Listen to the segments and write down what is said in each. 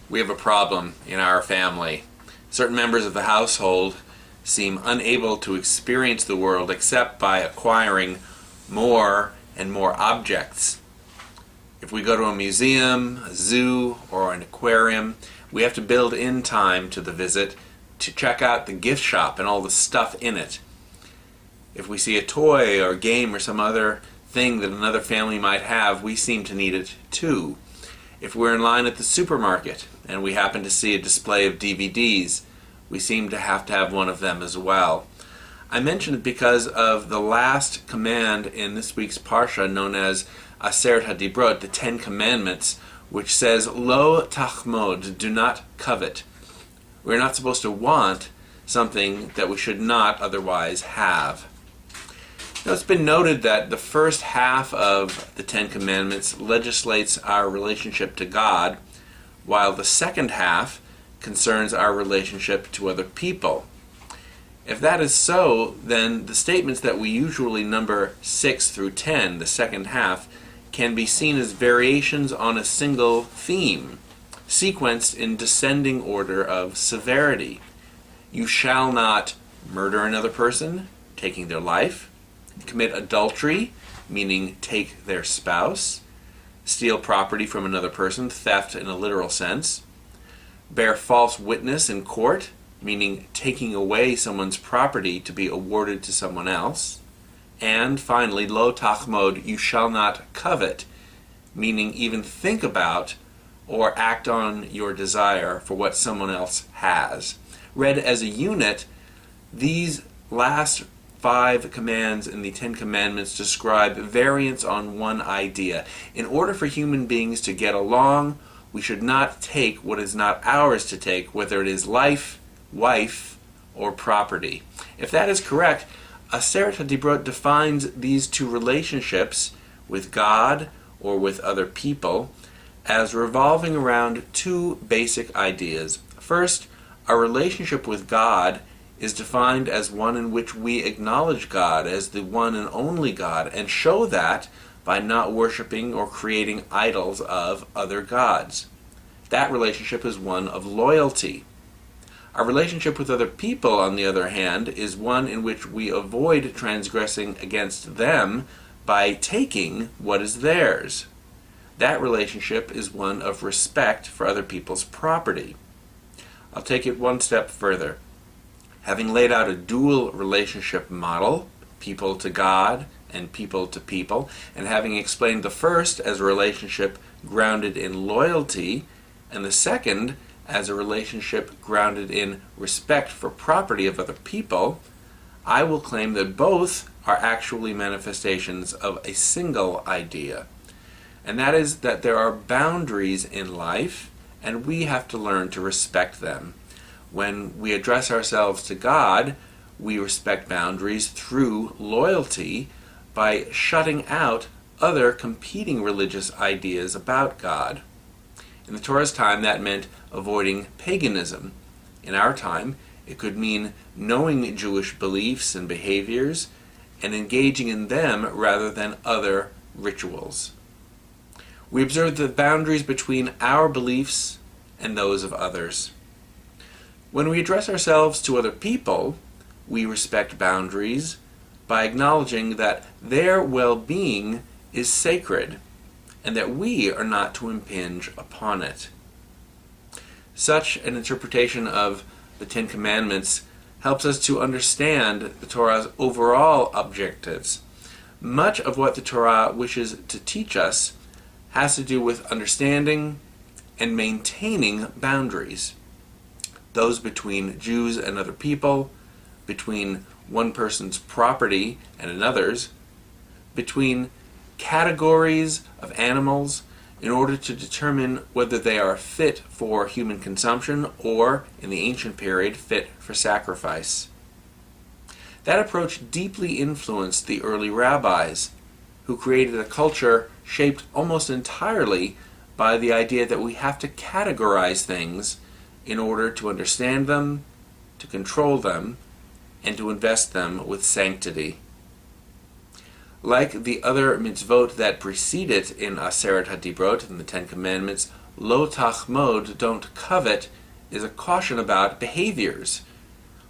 We have a problem in our family. Certain members of the household seem unable to experience the world except by acquiring more and more objects. If we go to a museum, a zoo, or an aquarium, we have to build in time to the visit to check out the gift shop and all the stuff in it. If we see a toy or game or some other thing that another family might have, we seem to need it too. If we're in line at the supermarket and we happen to see a display of DVDs, we seem to have one of them as well. I mention it because of the last command in this week's Parsha, known as Aseret HaDibrot, the Ten Commandments, which says, Lo tachmod, do not covet. We're not supposed to want something that we should not otherwise have. Now, it's been noted that the first half of the Ten Commandments legislates our relationship to God, while the second half concerns our relationship to other people. If that is so, then the statements that we usually number 6 through 10, the second half, can be seen as variations on a single theme, sequenced in descending order of severity. You shall not murder another person, taking their life; commit adultery, meaning take their spouse; steal property from another person, theft in a literal sense; bear false witness in court, meaning taking away someone's property to be awarded to someone else; and finally, lo tachmod, you shall not covet, meaning even think about or act on your desire for what someone else has. Read as a unit, these last 5 commands in the 10 Commandments describe variants on one idea. In order for human beings to get along, we should not take what is not ours to take, whether it is life, wife, or property. If that is correct, Aseret HaDibrot defines these two relationships with God or with other people as revolving around 2 basic ideas. First, our relationship with God is defined as one in which we acknowledge God as the one and only God, and show that by not worshiping or creating idols of other gods. That relationship is one of loyalty. Our relationship with other people, on the other hand, is one in which we avoid transgressing against them by taking what is theirs. That relationship is one of respect for other people's property. I'll take it one step further. Having laid out a dual relationship model, people to God and people to people, and having explained the first as a relationship grounded in loyalty, and the second as a relationship grounded in respect for property of other people, I will claim that both are actually manifestations of a single idea. And that is that there are boundaries in life, and we have to learn to respect them. When we address ourselves to God, we respect boundaries through loyalty by shutting out other competing religious ideas about God. In the Torah's time, that meant avoiding paganism. In our time, it could mean knowing Jewish beliefs and behaviors and engaging in them rather than other rituals. We observe the boundaries between our beliefs and those of others. When we address ourselves to other people, we respect boundaries by acknowledging that their well-being is sacred and that we are not to impinge upon it. Such an interpretation of the 10 Commandments helps us to understand the Torah's overall objectives. Much of what the Torah wishes to teach us has to do with understanding and maintaining boundaries. Those between Jews and other people, between one person's property and another's, between categories of animals, in order to determine whether they are fit for human consumption or, in the ancient period, fit for sacrifice. That approach deeply influenced the early rabbis, who created a culture shaped almost entirely by the idea that we have to categorize things in order to understand them, to control them, and to invest them with sanctity. Like the other mitzvot that precede it in Aseret HaDibrot, in the 10 Commandments, lo tachmod, don't covet, is a caution about behaviors,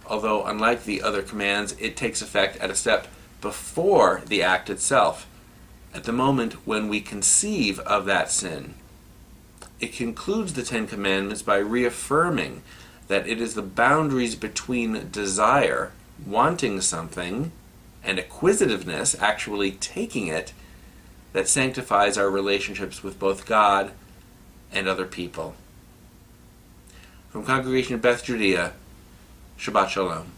although unlike the other commands, it takes effect at a step before the act itself, at the moment when we conceive of that sin. It concludes the Ten Commandments by reaffirming that it is the boundaries between desire, wanting something, and acquisitiveness, actually taking it, that sanctifies our relationships with both God and other people. From Congregation of Beth Judea, Shabbat Shalom.